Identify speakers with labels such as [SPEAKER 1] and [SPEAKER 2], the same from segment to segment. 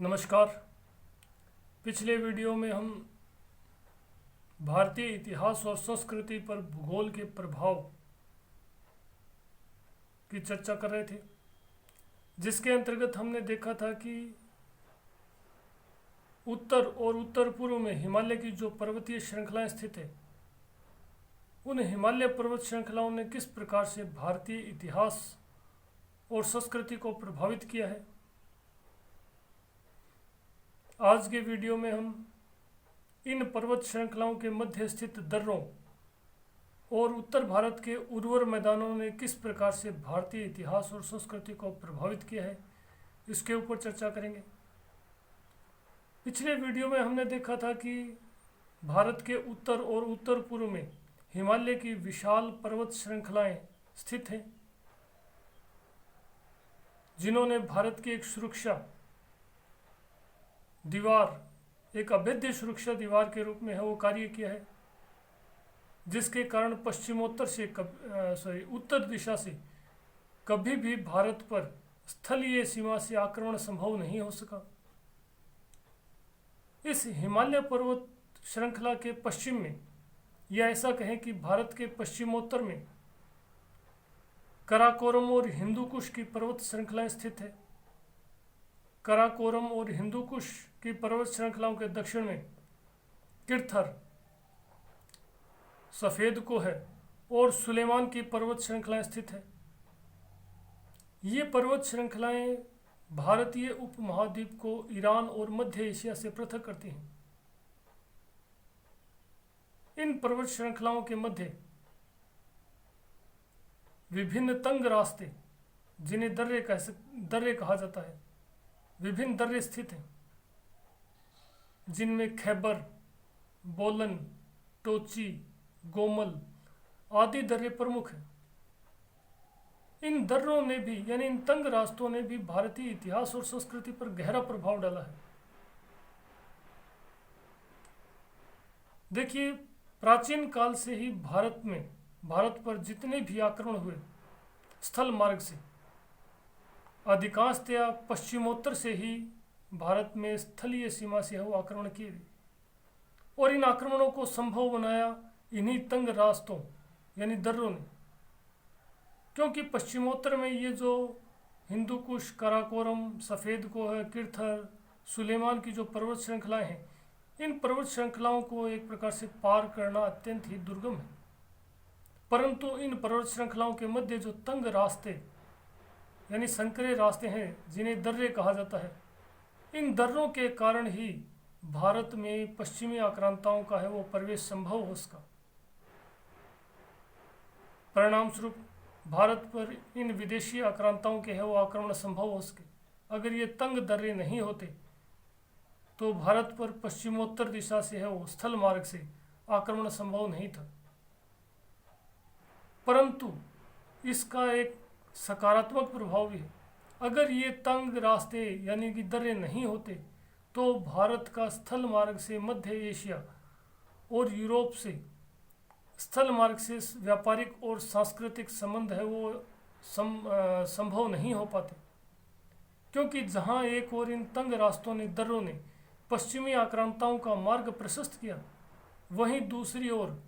[SPEAKER 1] नमस्कार। पिछले वीडियो में हम भारतीय इतिहास और संस्कृति पर भूगोल के प्रभाव की चर्चा कर रहे थे, जिसके अंतर्गत हमने देखा था कि उत्तर और उत्तर पूर्व में हिमालय की जो पर्वतीय श्रृंखलाएं स्थित है, उन हिमालय पर्वत श्रृंखलाओं ने किस प्रकार से भारतीय इतिहास और संस्कृति को प्रभावित किया है। आज के वीडियो में हम इन पर्वत श्रृंखलाओं के मध्य स्थित दर्रों और उत्तर भारत के उर्वर मैदानों ने किस प्रकार से भारतीय इतिहास और संस्कृति को प्रभावित किया है, इसके ऊपर चर्चा करेंगे। पिछले वीडियो में हमने देखा था कि भारत के उत्तर और उत्तर पूर्व में हिमालय की विशाल पर्वत श्रृंखलाएं स्थित हैं, जिन्होंने भारत की एक सुरक्षा दीवार, एक अभेद्य सुरक्षा दीवार के रूप में है वो कार्य किया है, जिसके कारण पश्चिमोत्तर से उत्तर दिशा से कभी भी भारत पर स्थलीय सीमा से आक्रमण संभव नहीं हो सका। इस हिमालय पर्वत श्रृंखला के पश्चिम में, या ऐसा कहें कि भारत के पश्चिमोत्तर में, कराकोरम और हिंदू कुश की पर्वत श्रृंखलाएं स्थित है। कराकोरम और हिंदू कुश की पर्वत श्रृंखलाओं के दक्षिण में किरथर, सफेद कोह और सुलेमान की पर्वत श्रृंखलाएं स्थित है। ये पर्वत श्रृंखलाएं भारतीय उपमहाद्वीप को ईरान और मध्य एशिया से पृथक करती हैं। इन पर्वत श्रृंखलाओं के मध्य विभिन्न तंग रास्ते, जिन्हें दर्रे कहा जाता है, विभिन्न दर्रे स्थित हैं, जिनमें खैबर, बोलन, टोची, गोमल आदि दर्रे प्रमुख हैं। इन दर्रों ने भी, यानी इन तंग रास्तों ने भी भारतीय इतिहास और संस्कृति पर गहरा प्रभाव डाला है। देखिए, प्राचीन काल से ही भारत पर जितने भी आक्रमण हुए स्थल मार्ग से, अधिकांशतया पश्चिमोत्तर से ही भारत में स्थलीय सीमा से वो आक्रमण किए गए, और इन आक्रमणों को संभव बनाया इन्हीं तंग रास्तों यानी दर्रों ने। क्योंकि पश्चिमोत्तर में ये जो हिंदू कुश, काराकोरम, सफ़ेद कोह, किरथर, सुलेमान की जो पर्वत श्रृंखलाएं हैं, इन पर्वत श्रृंखलाओं को एक प्रकार से पार करना अत्यंत ही दुर्गम है। परंतु इन पर्वत श्रृंखलाओं के मध्य जो तंग रास्ते यानी संकरे रास्ते हैं, जिन्हें दर्रे कहा जाता है, इन दर्रों के कारण ही भारत में पश्चिमी आक्रांताओं का है वो प्रवेश संभव हो सका। परिणाम स्वरूप भारत पर इन विदेशी आक्रांताओं के है वो आक्रमण संभव हो सके। अगर ये तंग दर्रे नहीं होते तो भारत पर पश्चिमोत्तर दिशा से है वो स्थल मार्ग से आक्रमण संभव नहीं था। परंतु इसका एक सकारात्मक प्रभाव भी है। अगर ये तंग रास्ते यानी कि दर्रे नहीं होते तो भारत का स्थल मार्ग से मध्य एशिया और यूरोप से स्थल मार्ग से व्यापारिक और सांस्कृतिक संबंध है वो संभव नहीं हो पाते। क्योंकि जहाँ एक और इन तंग रास्तों ने, दर्रों ने पश्चिमी आक्रांताओं का मार्ग प्रशस्त किया, वहीं दूसरी ओर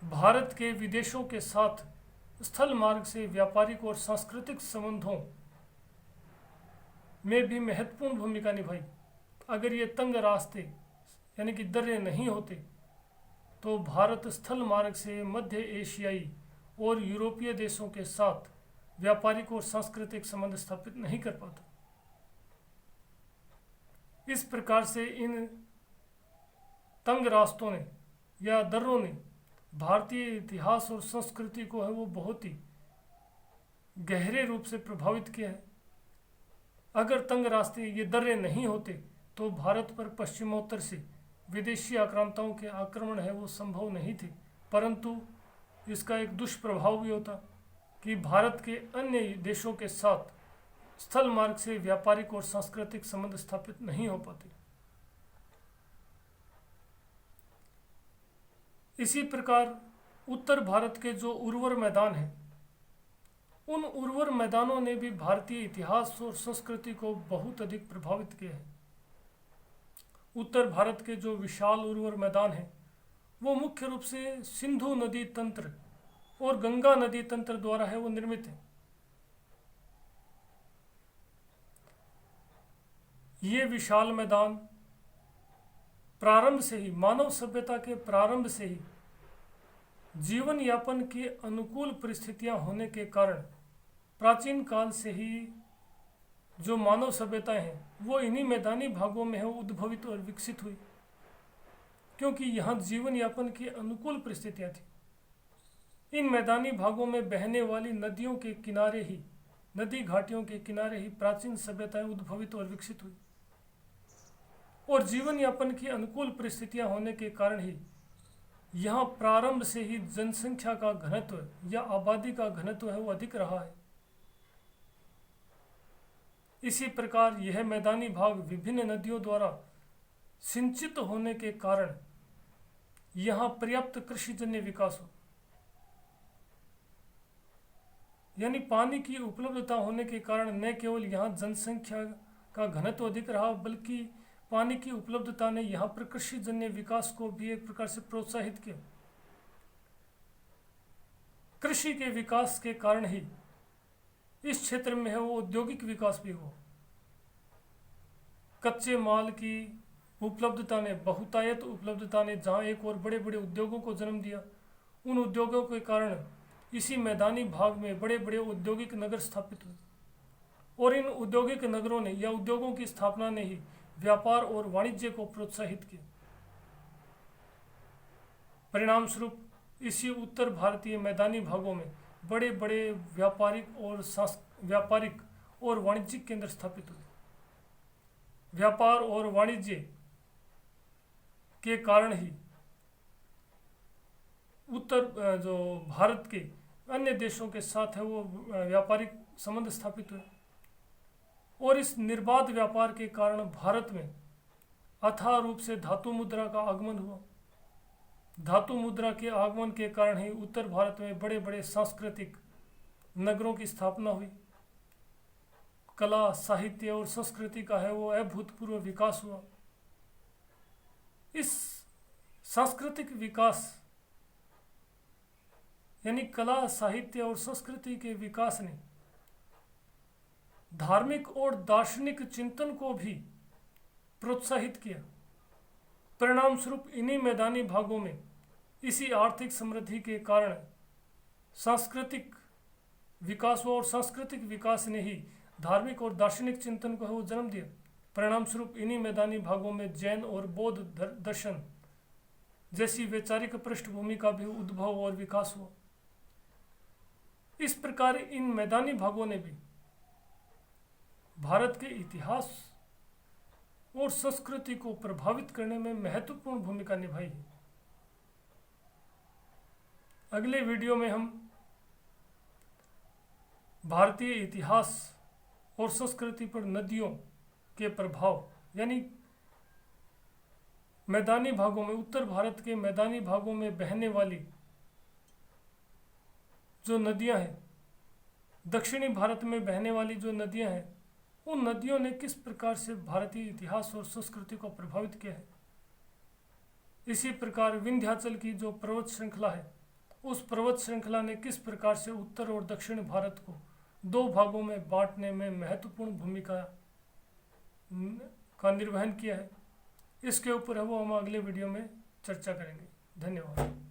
[SPEAKER 1] भारत के विदेशों के साथ स्थल मार्ग से व्यापारिक और सांस्कृतिक संबंधों में भी महत्वपूर्ण भूमिका निभाई। अगर ये तंग रास्ते यानी कि दर्रे नहीं होते तो भारत स्थल मार्ग से मध्य एशियाई और यूरोपीय देशों के साथ व्यापारिक और सांस्कृतिक संबंध स्थापित नहीं कर पाता। इस प्रकार से इन तंग रास्तों ने या दर्रों ने भारतीय इतिहास और संस्कृति को है वो बहुत ही गहरे रूप से प्रभावित किया है। अगर तंग रास्ते, ये दर्रे नहीं होते तो भारत पर पश्चिमोत्तर से विदेशी आक्रांताओं के आक्रमण है वो संभव नहीं थे। परंतु इसका एक दुष्प्रभाव भी होता कि भारत के अन्य देशों के साथ स्थल मार्ग से व्यापारिक और सांस्कृतिक संबंध स्थापित नहीं हो पाते। इसी प्रकार उत्तर भारत के जो उर्वर मैदान हैं, उन उर्वर मैदानों ने भी भारतीय इतिहास और संस्कृति को बहुत अधिक प्रभावित किया है। उत्तर भारत के जो विशाल उर्वर मैदान हैं वो मुख्य रूप से सिंधु नदी तंत्र और गंगा नदी तंत्र द्वारा है वो निर्मित है। ये विशाल मैदान प्रारंभ से ही, मानव सभ्यता के प्रारंभ से ही जीवन यापन की अनुकूल परिस्थितियां होने के कारण प्राचीन काल से ही जो मानव सभ्यताएं हैं वो इन्हीं मैदानी भागों में है उद्भवित और विकसित हुई, क्योंकि यहाँ जीवन यापन की अनुकूल परिस्थितियां थी। इन मैदानी भागों में बहने वाली नदियों के किनारे ही, नदी घाटियों के किनारे ही प्राचीन सभ्यताएं उद्भवित और विकसित हुई, और जीवन यापन की अनुकूल परिस्थितियां होने के कारण ही यहाँ प्रारंभ से ही जनसंख्या का घनत्व या आबादी का घनत्व है वो अधिक रहा है। इसी प्रकार यह मैदानी भाग विभिन्न नदियों द्वारा सिंचित होने के कारण यहाँ पर्याप्त कृषिजन्य विकास हो, यानी पानी की उपलब्धता होने के कारण न केवल यहाँ जनसंख्या का घनत्व अधिक रहा, बल्कि पानी की उपलब्धता ने यहाँ पर कृषिजन्य विकास को भी एक प्रकार से प्रोत्साहित किया। कृषि के विकास के कारण ही इस क्षेत्र में है वो औद्योगिक विकास भी हुआ। कच्चे माल की उपलब्धता ने, बहुतायत उपलब्धता ने जहाँ एक और बड़े बड़े उद्योगों को जन्म दिया, उन उद्योगों के कारण इसी मैदानी भाग में बड़े बड़े औद्योगिक नगर स्थापित हुए, और इन औद्योगिक नगरों ने या उद्योगों की स्थापना ने ही व्यापार और वाणिज्य को प्रोत्साहित किया। परिणाम स्वरूप इसी उत्तर भारतीय मैदानी भागों में बड़े बड़े व्यापारिक और वाणिज्यिक केंद्र स्थापित हुए। व्यापार और वाणिज्य के कारण ही जो भारत के अन्य देशों के साथ है वो व्यापारिक संबंध स्थापित हुए, और इस निर्बाध व्यापार के कारण भारत में अथाह रूप से धातु मुद्रा का आगमन हुआ। धातु मुद्रा के आगमन के कारण ही उत्तर भारत में बड़े बड़े सांस्कृतिक नगरों की स्थापना हुई। कला, साहित्य और संस्कृति का है वो अभूतपूर्व विकास हुआ। इस सांस्कृतिक विकास यानी कला, साहित्य और संस्कृति के विकास ने धार्मिक और दार्शनिक चिंतन को भी प्रोत्साहित किया। परिणाम स्वरूप इन्हीं मैदानी भागों में इसी आर्थिक समृद्धि के कारण सांस्कृतिक विकास हुआ, और सांस्कृतिक विकास ने ही धार्मिक और दार्शनिक चिंतन को है वो जन्म दिया। परिणाम स्वरूप इन्हीं मैदानी भागों में जैन और बौद्ध दर्शन जैसी वैचारिक पृष्ठभूमि का भी उद्भव और विकास हुआ। इस प्रकार इन मैदानी भागों ने भी भारत के इतिहास और संस्कृति को प्रभावित करने में महत्वपूर्ण भूमिका निभाई है। अगले वीडियो में हम भारतीय इतिहास और संस्कृति पर नदियों के प्रभाव, यानी मैदानी भागों में, उत्तर भारत के मैदानी भागों में बहने वाली जो नदियां हैं, दक्षिणी भारत में बहने वाली जो नदियां हैं, उन नदियों ने किस प्रकार से भारतीय इतिहास और संस्कृति को प्रभावित किया है। इसी प्रकार विंध्याचल की जो पर्वत श्रृंखला है, उस पर्वत श्रृंखला ने किस प्रकार से उत्तर और दक्षिण भारत को दो भागों में बांटने में महत्वपूर्ण भूमिका का निर्वहन किया है। इसके ऊपर है वो हम अगले वीडियो में चर्चा करेंगे। धन्यवाद।